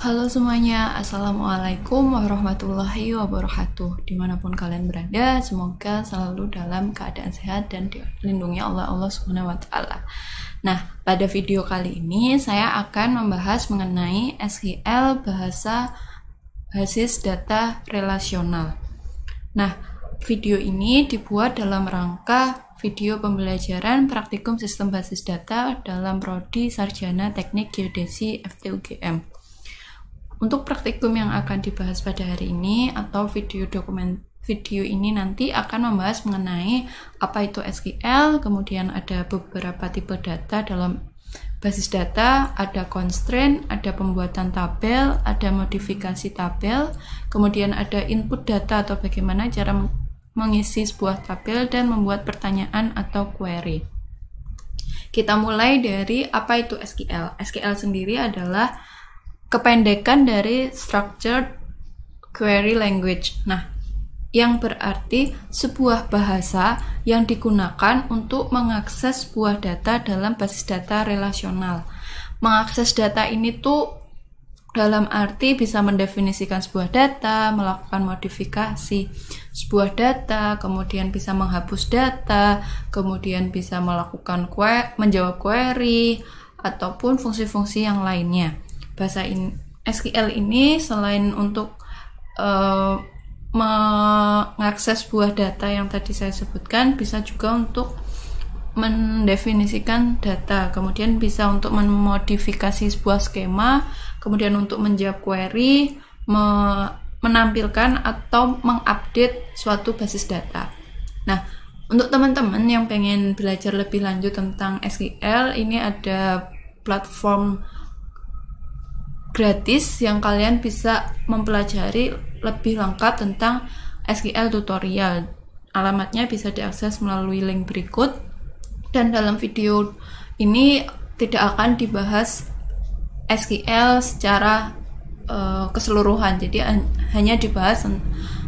Halo semuanya, Assalamualaikum warahmatullahi wabarakatuh. Dimanapun kalian berada, semoga selalu dalam keadaan sehat dan dilindungi Allah Subhanahu wa Ta'ala. Nah, pada video kali ini saya akan membahas mengenai SQL bahasa basis data relasional. Nah, video ini dibuat dalam rangka video pembelajaran praktikum sistem basis data dalam Prodi Sarjana Teknik Geodesi FTUGM. Untuk praktikum yang akan dibahas pada hari ini atau video ini nanti akan membahas mengenai apa itu SQL, kemudian ada beberapa tipe data dalam basis data, ada constraint, ada pembuatan tabel, ada modifikasi tabel, kemudian ada input data atau bagaimana cara mengisi sebuah tabel dan membuat pertanyaan atau query. Kita mulai dari apa itu SQL. SQL sendiri adalah kependekan dari Structured Query Language. Nah, yang berarti sebuah bahasa yang digunakan untuk mengakses sebuah data dalam basis data relasional. Mengakses data ini tuh dalam arti bisa mendefinisikan sebuah data, melakukan modifikasi sebuah data, kemudian bisa menghapus data, kemudian bisa melakukan menjawab query, ataupun fungsi-fungsi yang lainnya. Bahasa SQL ini selain untuk mengakses sebuah data yang tadi saya sebutkan, bisa juga untuk mendefinisikan data, kemudian bisa untuk memodifikasi sebuah skema, kemudian untuk menjawab query, menampilkan atau mengupdate suatu basis data. Nah, untuk teman-teman yang pengen belajar lebih lanjut tentang SQL, ini ada platform gratis yang kalian bisa mempelajari lebih lengkap tentang SQL tutorial. Alamatnya bisa diakses melalui link berikut, dan dalam video ini tidak akan dibahas SQL secara keseluruhan, jadi hanya dibahas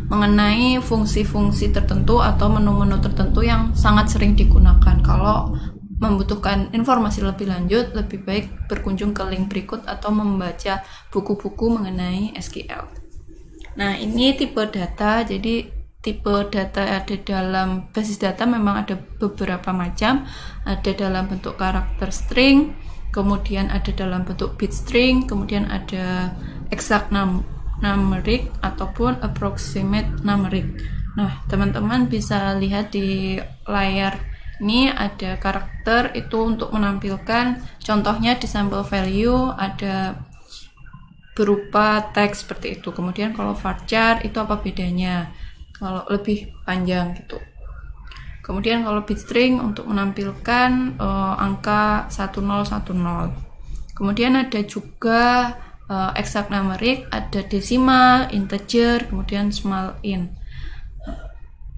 mengenai fungsi-fungsi tertentu atau menu-menu tertentu yang sangat sering digunakan. Kalau membutuhkan informasi lebih lanjut, lebih baik berkunjung ke link berikut atau membaca buku-buku mengenai SQL. Nah, ini tipe data. Jadi tipe data ada dalam basis data memang ada beberapa macam. Ada dalam bentuk karakter string, kemudian ada dalam bentuk bit string, kemudian ada exact numeric ataupun approximate numeric. Nah, teman-teman bisa lihat di layar ini ada karakter itu untuk menampilkan, contohnya di sampel value ada berupa teks seperti itu. Kemudian kalau varchar itu apa bedanya? Kalau lebih panjang gitu. Kemudian kalau bit string untuk menampilkan angka 1010. Kemudian ada juga exact numeric, ada decimal, integer, kemudian small int.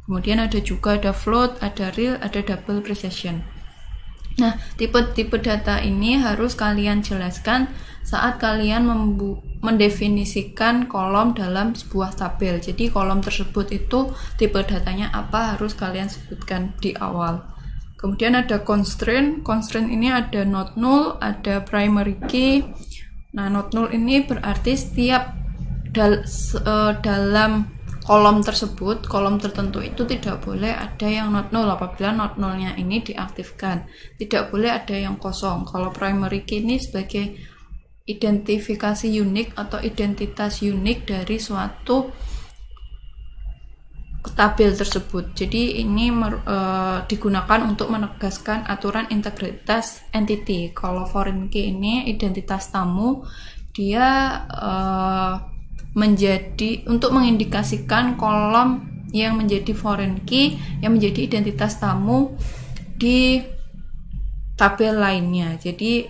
Kemudian ada juga ada float, ada real, ada double precision. Nah, tipe-tipe data ini harus kalian jelaskan saat kalian mendefinisikan kolom dalam sebuah tabel. Jadi kolom tersebut itu tipe datanya apa harus kalian sebutkan di awal. Kemudian ada constraint. Constraint ini ada not null, ada primary key. Nah, not null ini berarti setiap dalam kolom tersebut, kolom tertentu itu tidak boleh ada yang not null. Apabila not nullnya ini diaktifkan, tidak boleh ada yang kosong. Kalau primary key ini sebagai identifikasi unik atau identitas unik dari suatu tabel tersebut. Jadi ini digunakan untuk menegaskan aturan integritas entity. Kalau foreign key ini identitas tamu, dia menjadi untuk mengindikasikan kolom yang menjadi foreign key yang menjadi identitas tamu di tabel lainnya. Jadi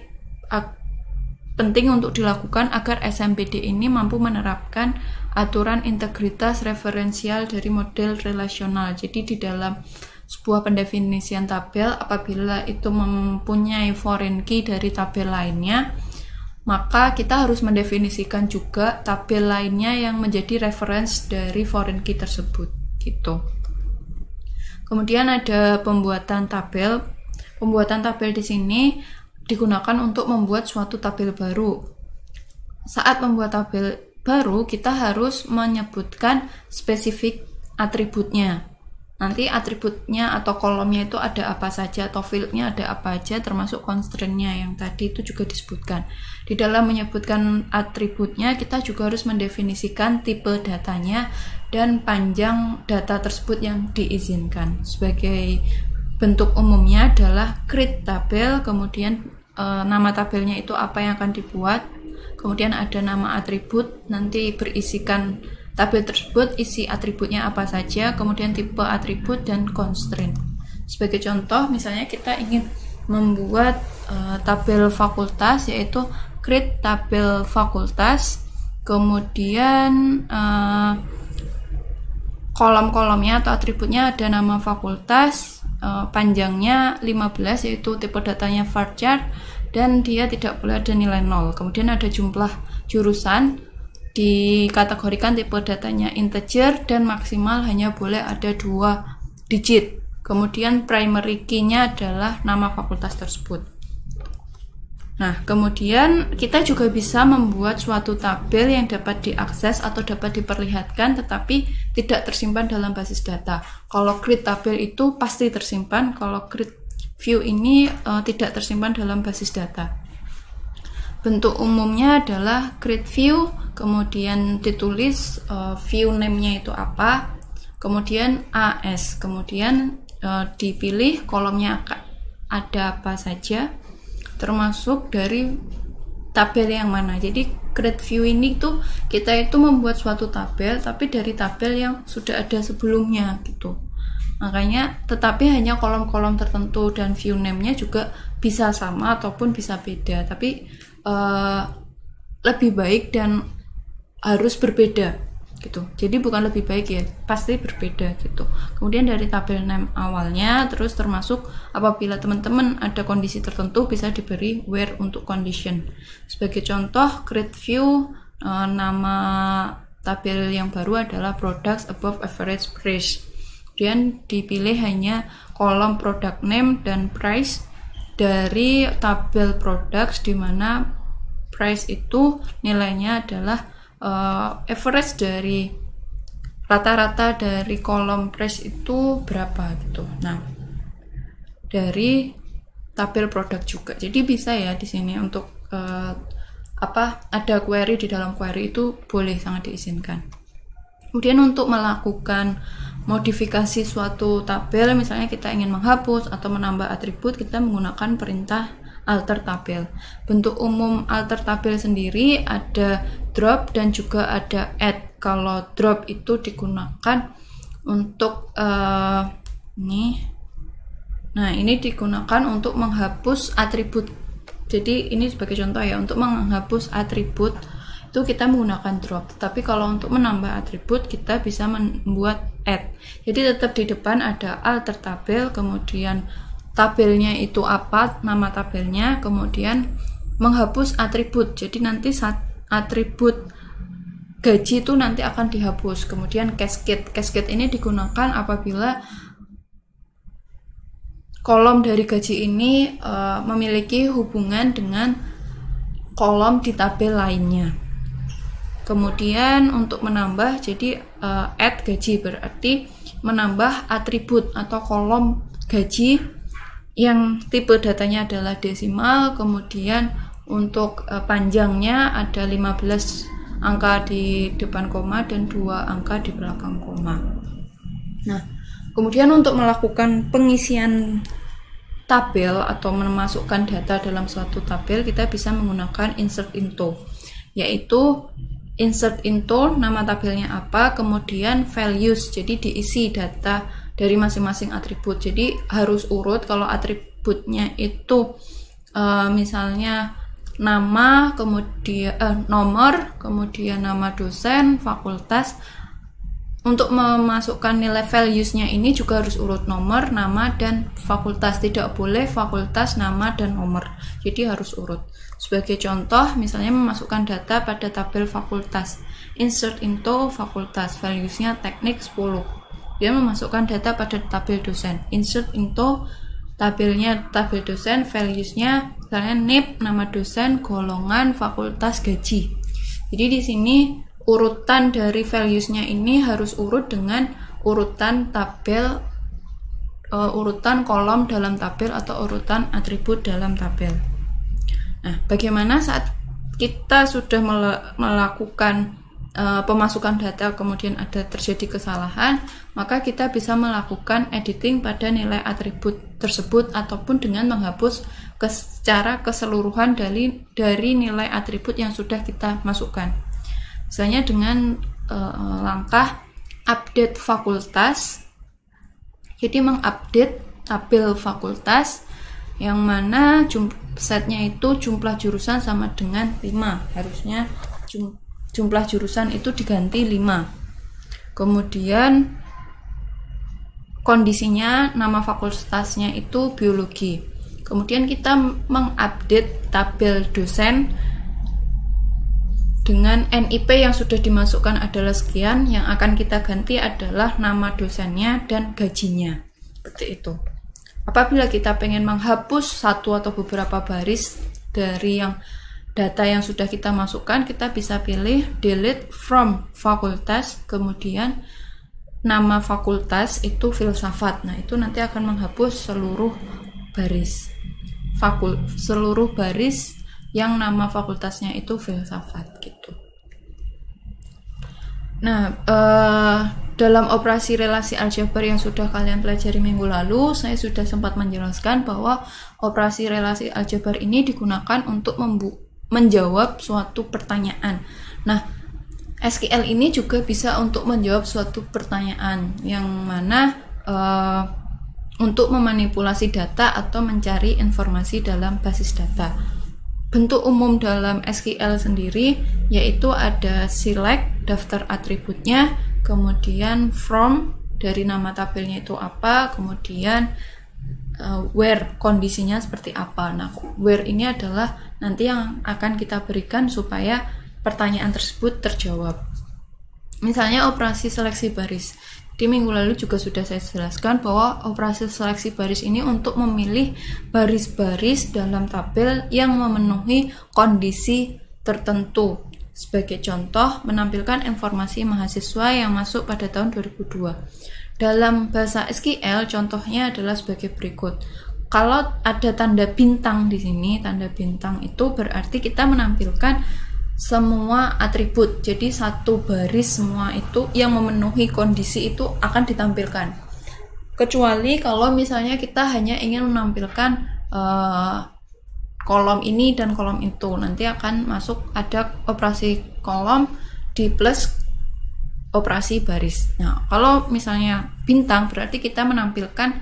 penting untuk dilakukan agar SMPD ini mampu menerapkan aturan integritas referensial dari model relasional. Jadi di dalam sebuah pendefinisian tabel, apabila itu mempunyai foreign key dari tabel lainnya, maka kita harus mendefinisikan juga tabel lainnya yang menjadi reference dari foreign key tersebut gitu. Kemudian ada pembuatan tabel. Pembuatan tabel di sini digunakan untuk membuat suatu tabel baru. saat membuat tabel baru kita harus menyebutkan spesifik atributnya. Nanti atributnya atau kolomnya itu ada apa saja, atau fieldnya ada apa aja, termasuk constraint-nya yang tadi itu juga disebutkan. Di dalam menyebutkan atributnya, kita juga harus mendefinisikan tipe datanya dan panjang data tersebut yang diizinkan. Sebagai bentuk umumnya adalah create tabel, kemudian nama tabelnya itu apa yang akan dibuat, kemudian ada nama atribut, nanti berisikan tabel tersebut isi atributnya apa saja, kemudian tipe atribut dan constraint. Sebagai contoh, misalnya kita ingin membuat tabel fakultas, yaitu create tabel fakultas, kemudian kolom-kolomnya atau atributnya ada nama fakultas, panjangnya 15, yaitu tipe datanya varchar, dan dia tidak boleh ada nilai 0. Kemudian ada jumlah jurusan, dikategorikan tipe datanya integer dan maksimal hanya boleh ada 2 digit. Kemudian primary key-nya adalah nama fakultas tersebut. Nah, kemudian kita juga bisa membuat suatu tabel yang dapat diakses atau dapat diperlihatkan tetapi tidak tersimpan dalam basis data. Kalau create tabel itu pasti tersimpan, kalau create view ini tidak tersimpan dalam basis data. Bentuk umumnya adalah create view, kemudian ditulis view name-nya itu apa, kemudian AS, kemudian dipilih kolomnya ada apa saja, termasuk dari tabel yang mana. Jadi create view ini tuh kita itu membuat suatu tabel, tapi dari tabel yang sudah ada sebelumnya gitu. Makanya tetapi hanya kolom-kolom tertentu, dan view name-nya juga bisa sama ataupun bisa beda, tapi lebih baik dan harus berbeda gitu. Jadi bukan lebih baik ya, pasti berbeda gitu. Kemudian dari tabel name awalnya, terus termasuk apabila teman-teman ada kondisi tertentu bisa diberi where untuk condition. Sebagai contoh, create view, nama tabel yang baru adalah products above average price. Kemudian dipilih hanya kolom product name dan price dari tabel products, di mana price itu nilainya adalah average dari rata-rata dari kolom price itu berapa gitu. Nah, dari tabel produk juga. Jadi bisa ya di sini untuk ada query, di dalam query itu boleh sangat diizinkan. Kemudian untuk melakukan modifikasi suatu tabel, misalnya kita ingin menghapus atau menambah atribut, kita menggunakan perintah alter tabel. Bentuk umum alter tabel sendiri ada drop dan juga ada add. Kalau drop itu digunakan untuk ini digunakan untuk menghapus atribut. Jadi ini sebagai contoh ya, untuk menghapus atribut itu kita menggunakan drop. Tapi kalau untuk menambah atribut kita bisa membuat add. Jadi tetap di depan ada alter tabel, kemudian tabelnya itu apa, nama tabelnya, kemudian menghapus atribut. Jadi nanti atribut gaji itu nanti akan dihapus. Kemudian cascade ini digunakan apabila kolom dari gaji ini memiliki hubungan dengan kolom di tabel lainnya. Kemudian untuk menambah, jadi add gaji berarti menambah atribut atau kolom gaji yang tipe datanya adalah desimal, kemudian untuk panjangnya ada 15 angka di depan koma dan 2 angka di belakang koma. Nah, kemudian untuk melakukan pengisian tabel atau memasukkan data dalam suatu tabel, kita bisa menggunakan insert into, yaitu insert into nama tabelnya apa, kemudian values, jadi diisi data dari masing-masing atribut. Jadi harus urut. Kalau atributnya itu misalnya nama, kemudian nomor, kemudian nama dosen, fakultas. Untuk memasukkan nilai values-nya ini juga harus urut nomor, nama, dan fakultas. Tidak boleh fakultas, nama, dan nomor. Jadi harus urut. Sebagai contoh, misalnya memasukkan data pada tabel fakultas. Insert into fakultas, values-nya teknik 10. Dia memasukkan data pada tabel dosen. Insert into tabelnya tabel dosen, values-nya misalnya NIP, nama dosen, golongan, fakultas, gaji. Jadi di sini urutan dari values-nya ini harus urut dengan urutan tabel, urutan kolom dalam tabel atau urutan atribut dalam tabel. Nah, bagaimana saat kita sudah melakukan pemasukan data kemudian ada terjadi kesalahan, maka kita bisa melakukan editing pada nilai atribut tersebut ataupun dengan menghapus secara keseluruhan dari nilai atribut yang sudah kita masukkan. Misalnya dengan langkah update fakultas. Jadi mengupdate tabel fakultas yang mana setnya itu jumlah jurusan sama dengan 5. Harusnya jumlah jurusan itu diganti 5. Kemudian kondisinya nama fakultasnya itu biologi. Kemudian kita mengupdate tabel dosen dengan NIP yang sudah dimasukkan adalah sekian, yang akan kita ganti adalah nama dosennya dan gajinya. Seperti itu. Apabila kita pengen menghapus satu atau beberapa baris dari yang data yang sudah kita masukkan, kita bisa pilih delete from fakultas, kemudian nama fakultas itu filsafat. Nah, itu nanti akan menghapus seluruh baris. Seluruh baris yang nama fakultasnya itu filsafat gitu. Nah, dalam operasi relasi aljabar yang sudah kalian pelajari minggu lalu, saya sudah sempat menjelaskan bahwa operasi relasi aljabar ini digunakan untuk menjawab suatu pertanyaan. Nah, SQL ini juga bisa untuk menjawab suatu pertanyaan yang mana untuk memanipulasi data atau mencari informasi dalam basis data. Bentuk umum dalam SQL sendiri yaitu ada select, daftar atributnya, kemudian from, dari nama tabelnya itu apa, kemudian where, kondisinya seperti apa. Nah, where ini adalah nanti yang akan kita berikan supaya pertanyaan tersebut terjawab. Misalnya operasi seleksi baris. Di minggu lalu juga sudah saya jelaskan bahwa operasi seleksi baris ini untuk memilih baris-baris dalam tabel yang memenuhi kondisi tertentu. Sebagai contoh, menampilkan informasi mahasiswa yang masuk pada tahun 2002. Dalam bahasa SQL, contohnya adalah sebagai berikut. Kalau ada tanda bintang di sini, tanda bintang itu berarti kita menampilkan semua atribut. Jadi satu baris semua itu yang memenuhi kondisi itu akan ditampilkan. Kecuali kalau misalnya kita hanya ingin menampilkan kolom ini dan kolom itu, nanti akan masuk ada operasi kolom di plus operasi baris. Nah, kalau misalnya bintang berarti kita menampilkan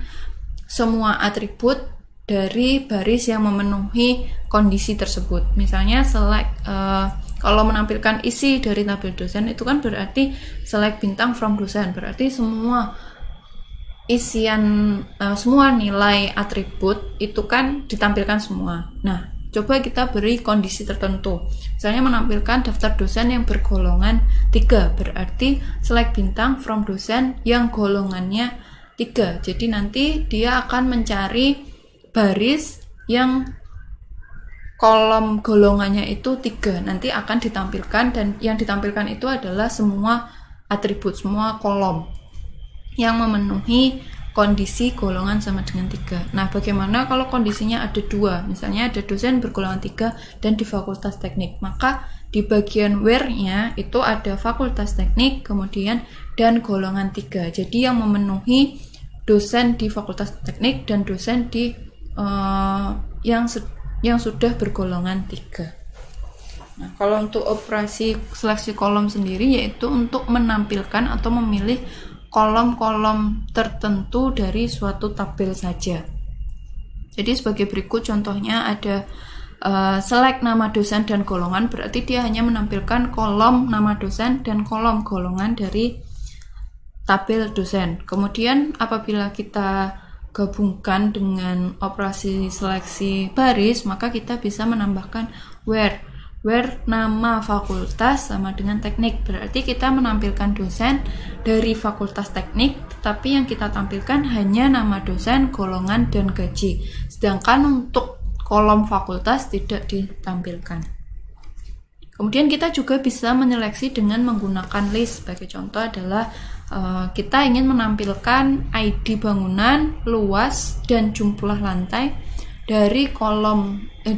semua atribut dari baris yang memenuhi kondisi tersebut. Misalnya select kalau menampilkan isi dari tabel dosen itu kan berarti select bintang from dosen, berarti semua isian semua nilai atribut itu kan ditampilkan semua. Nah, coba kita beri kondisi tertentu. Misalnya menampilkan daftar dosen yang bergolongan 3, berarti select bintang from dosen yang golongannya 3. Jadi nanti dia akan mencari baris yang kolom golongannya itu 3, nanti akan ditampilkan, dan yang ditampilkan itu adalah semua atribut, semua kolom yang memenuhi kondisi golongan sama dengan 3. Nah, bagaimana kalau kondisinya ada 2? Misalnya ada dosen bergolongan 3 dan di fakultas teknik, maka di bagian where-nya itu ada fakultas teknik, kemudian dan golongan 3. Jadi yang memenuhi dosen di fakultas teknik dan dosen di yang sudah bergolongan 3. Nah, kalau untuk operasi seleksi kolom sendiri yaitu untuk menampilkan atau memilih kolom-kolom tertentu dari suatu tabel saja. Jadi sebagai berikut contohnya ada select nama dosen dan golongan, berarti dia hanya menampilkan kolom nama dosen dan kolom golongan dari tabel dosen. Kemudian apabila kita gabungkan dengan operasi seleksi baris, maka kita bisa menambahkan where nama fakultas sama dengan teknik, berarti kita menampilkan dosen dari fakultas teknik, tetapi yang kita tampilkan hanya nama dosen, golongan, dan gaji, sedangkan untuk kolom fakultas tidak ditampilkan. Kemudian kita juga bisa menyeleksi dengan menggunakan list. Sebagai contoh adalah kita ingin menampilkan ID bangunan, luas, dan jumlah lantai dari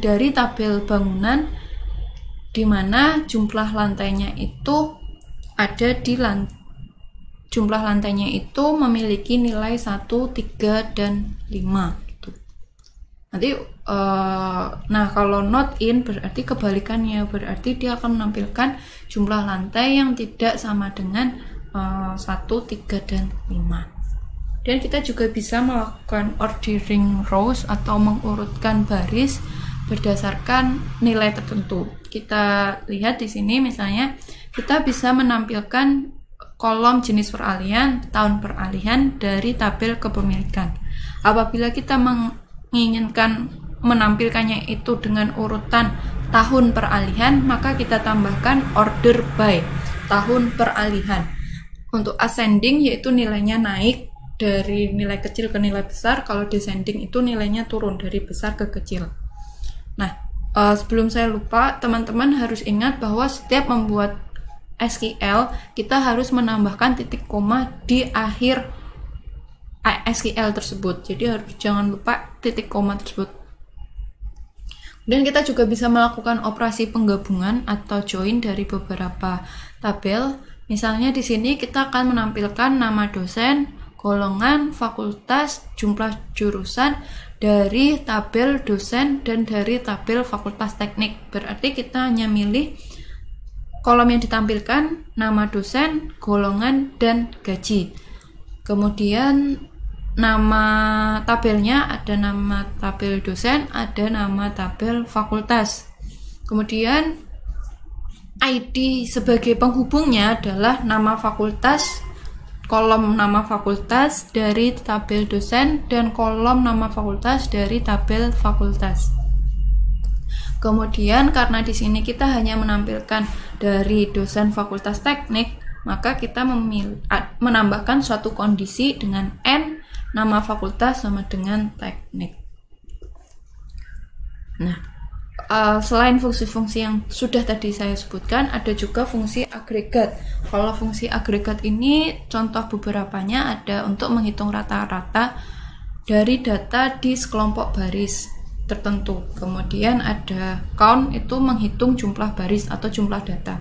dari tabel bangunan, di mana jumlah lantainya itu ada di jumlah lantainya itu memiliki nilai 1, 3, dan 5 gitu. Nanti nah kalau not in berarti kebalikannya, berarti dia akan menampilkan jumlah lantai yang tidak sama dengan 1, 3, dan 5. Dan kita juga bisa melakukan ordering rows atau mengurutkan baris berdasarkan nilai tertentu. Kita lihat di sini misalnya kita bisa menampilkan kolom jenis peralihan, tahun peralihan dari tabel kepemilikan. Apabila kita menginginkan menampilkannya itu dengan urutan tahun peralihan, maka kita tambahkan order by tahun peralihan. Untuk ascending yaitu nilainya naik dari nilai kecil ke nilai besar, kalau descending itu nilainya turun dari besar ke kecil. Nah, sebelum saya lupa, teman-teman harus ingat bahwa setiap membuat SQL kita harus menambahkan titik koma di akhir SQL tersebut. Jadi jangan lupa titik koma tersebut. Dan kita juga bisa melakukan operasi penggabungan atau join dari beberapa tabel. Misalnya di sini kita akan menampilkan nama dosen, golongan, fakultas, jumlah jurusan dari tabel dosen dan dari tabel fakultas teknik. Berarti kita hanya milih kolom yang ditampilkan, nama dosen, golongan, dan gaji. Kemudian nama tabelnya ada nama tabel dosen, ada nama tabel fakultas. Kemudian ID sebagai penghubungnya adalah nama fakultas, kolom nama fakultas dari tabel dosen, dan kolom nama fakultas dari tabel fakultas. Kemudian karena di sini kita hanya menampilkan dari dosen fakultas teknik, maka kita menambahkan suatu kondisi dengan N, nama fakultas sama dengan teknik. Nah, selain fungsi-fungsi yang sudah tadi saya sebutkan, ada juga fungsi agregat. Kalau fungsi agregat ini, contoh beberapanya ada untuk menghitung rata-rata dari data di sekelompok baris tertentu. Kemudian ada count, itu menghitung jumlah baris atau jumlah data.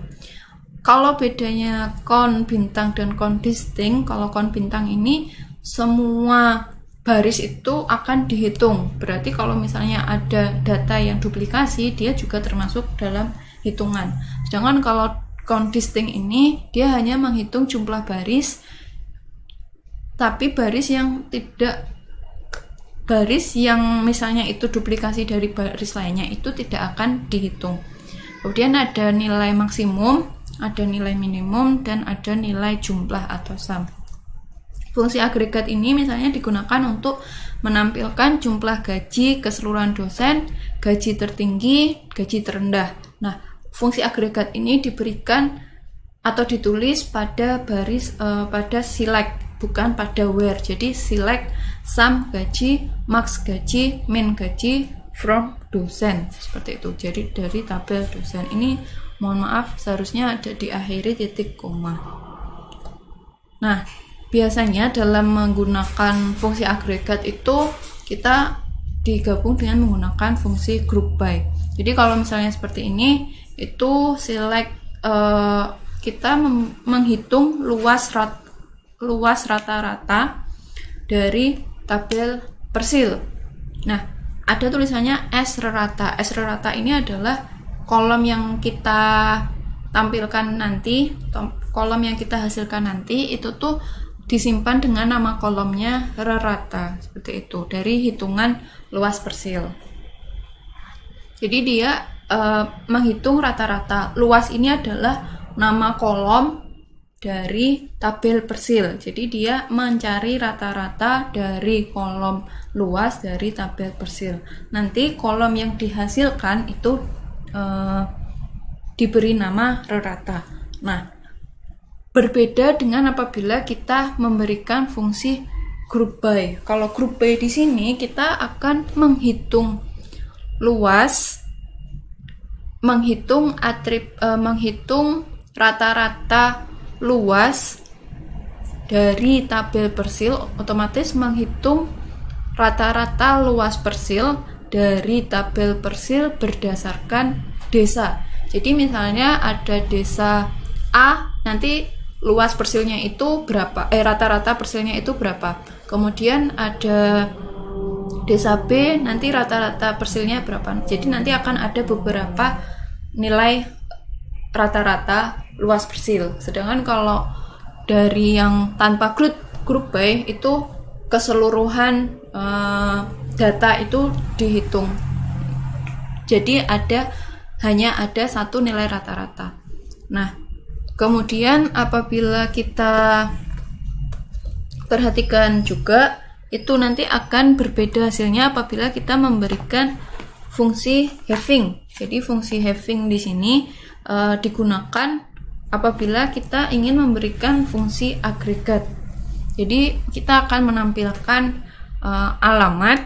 Kalau bedanya count bintang dan count distinct, kalau count bintang ini semua baris itu akan dihitung. Berarti kalau misalnya ada data yang duplikasi, dia juga termasuk dalam hitungan. Sedangkan kalau count distinct ini, dia hanya menghitung jumlah baris, tapi baris yang misalnya itu duplikasi dari baris lainnya itu tidak akan dihitung. Kemudian ada nilai maksimum, ada nilai minimum, dan ada nilai jumlah atau sum. Fungsi agregat ini misalnya digunakan untuk menampilkan jumlah gaji keseluruhan dosen, gaji tertinggi, gaji terendah. Nah, fungsi agregat ini diberikan atau ditulis pada baris pada select, bukan pada where. Jadi select sum gaji, max gaji, min gaji from dosen, seperti itu. Jadi dari tabel dosen ini, mohon maaf, seharusnya ada diakhiri titik koma. Nah, biasanya dalam menggunakan fungsi agregat itu kita digabung dengan menggunakan fungsi group by. Jadi kalau misalnya seperti ini, itu select kita menghitung luas rata-rata dari tabel persil. Nah, ada tulisannya S rata. S rata ini adalah kolom yang kita tampilkan nanti, kolom yang kita hasilkan nanti itu tuh disimpan dengan nama kolomnya rata, seperti itu, dari hitungan luas persil. Jadi dia menghitung rata-rata. Luas ini adalah nama kolom dari tabel persil. Jadi dia mencari rata-rata dari kolom luas dari tabel persil. Nanti kolom yang dihasilkan itu diberi nama rata. Nah, berbeda dengan apabila kita memberikan fungsi group by. Kalau group by di sini kita akan menghitung luas menghitung rata-rata luas dari tabel persil, otomatis menghitung rata-rata luas persil dari tabel persil berdasarkan desa. Jadi misalnya ada desa A, nanti luas persilnya itu berapa, rata-rata persilnya itu berapa. Kemudian ada desa B, nanti rata-rata persilnya berapa. Jadi nanti akan ada beberapa nilai rata-rata luas persil. Sedangkan kalau dari yang tanpa grup by itu keseluruhan data itu dihitung. Jadi hanya ada satu nilai rata-rata. Nah, kemudian apabila kita perhatikan juga, itu nanti akan berbeda hasilnya apabila kita memberikan fungsi having. Jadi fungsi having di sini digunakan apabila kita ingin memberikan fungsi agregat. Jadi kita akan menampilkan alamat,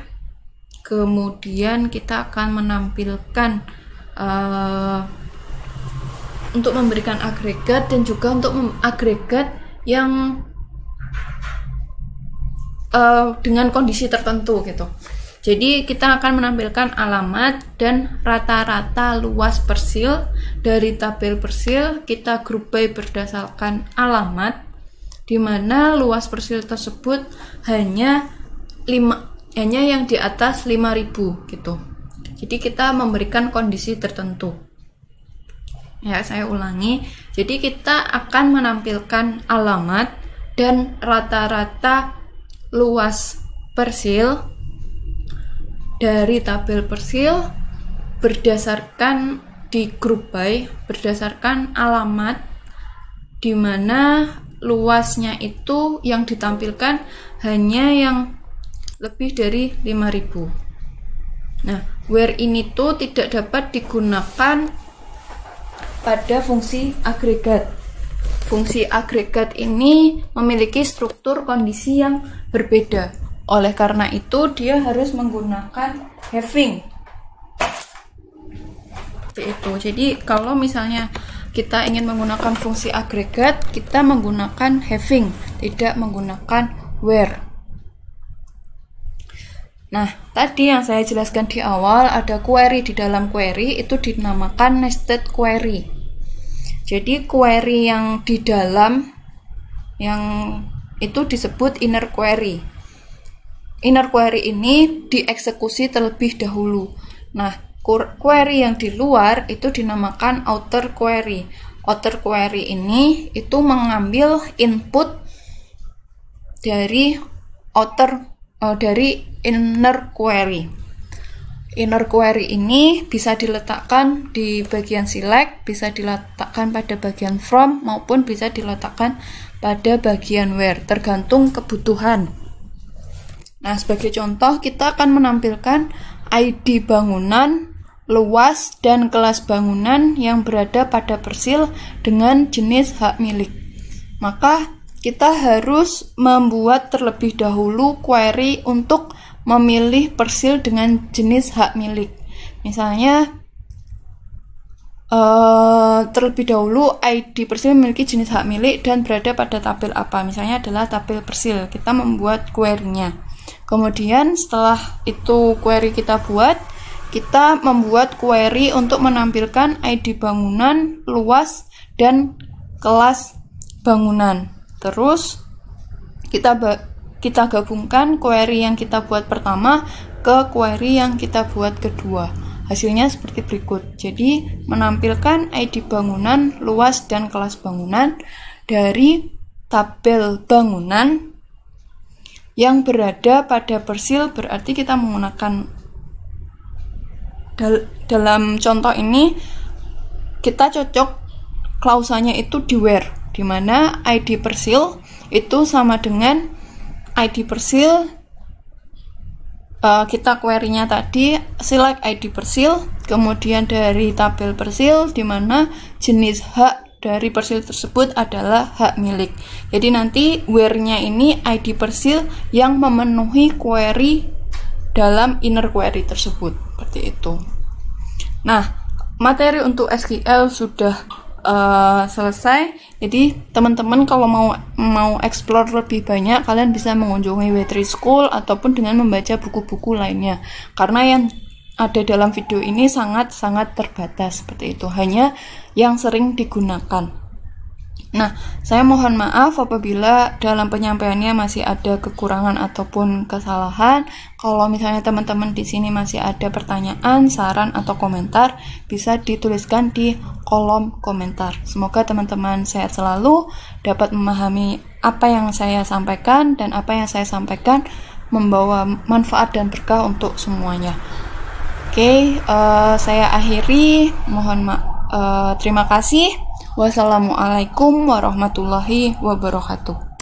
kemudian kita akan menampilkan untuk memberikan agregat dan juga untuk agregat yang dengan kondisi tertentu gitu. Jadi kita akan menampilkan alamat dan rata-rata luas persil dari tabel persil, kita grup by berdasarkan alamat, di mana luas persil tersebut hanya yang di atas 5.000 gitu. Jadi kita memberikan kondisi tertentu. Ya, saya ulangi. Jadi kita akan menampilkan alamat dan rata-rata luas persil dari tabel persil berdasarkan di grup by berdasarkan alamat, di mana luasnya itu yang ditampilkan hanya yang lebih dari 5.000. Nah, where ini tuh tidak dapat digunakan pada fungsi agregat. Fungsi agregat ini memiliki struktur kondisi yang berbeda. Oleh karena itu dia harus menggunakan having. Seperti itu. Jadi kalau misalnya kita ingin menggunakan fungsi agregat, kita menggunakan having, tidak menggunakan where. Nah, tadi yang saya jelaskan di awal, ada query di dalam query, itu dinamakan nested query. Jadi query yang di dalam yang itu disebut inner query. Inner query ini dieksekusi terlebih dahulu. Nah, query yang di luar itu dinamakan outer query. Outer query ini itu mengambil input dari inner query. Inner query ini bisa diletakkan di bagian select, bisa diletakkan pada bagian from, maupun bisa diletakkan pada bagian where, tergantung kebutuhan. Nah, sebagai contoh kita akan menampilkan ID bangunan, luas, dan kelas bangunan yang berada pada persil dengan jenis hak milik. Maka kita harus membuat terlebih dahulu query untuk memilih persil dengan jenis hak milik. Misalnya terlebih dahulu ID persil memiliki jenis hak milik dan berada pada tabel apa. Misalnya adalah tabel persil. Kita membuat query-nya. Kemudian setelah itu query kita buat, kita membuat query untuk menampilkan ID bangunan, luas, dan kelas bangunan. Terus kita gabungkan query yang kita buat pertama ke query yang kita buat kedua. Hasilnya seperti berikut. Jadi menampilkan ID bangunan, luas, dan kelas bangunan dari tabel bangunan yang berada pada persil, berarti kita menggunakan dalam contoh ini kita cocok klausanya itu di where, di mana ID persil itu sama dengan ID persil kita query-nya tadi select ID persil, kemudian dari tabel persil di mana jenis hak dari persil tersebut adalah hak milik. Jadi nanti where-nya ini ID persil yang memenuhi query dalam inner query tersebut. Seperti itu. Nah, materi untuk SQL sudah selesai. Jadi teman-teman kalau mau explore lebih banyak, kalian bisa mengunjungi W3 School ataupun dengan membaca buku-buku lainnya. Karena yang ada dalam video ini sangat-sangat terbatas seperti itu, hanya yang sering digunakan. Nah, saya mohon maaf apabila dalam penyampaiannya masih ada kekurangan ataupun kesalahan. Kalau misalnya teman-teman di sini masih ada pertanyaan, saran atau komentar, bisa dituliskan di kolom komentar. Semoga teman-teman sehat selalu, dapat memahami apa yang saya sampaikan, dan apa yang saya sampaikan membawa manfaat dan berkah untuk semuanya. Oke, saya akhiri. Terima kasih. Wassalamualaikum warahmatullahi wabarakatuh.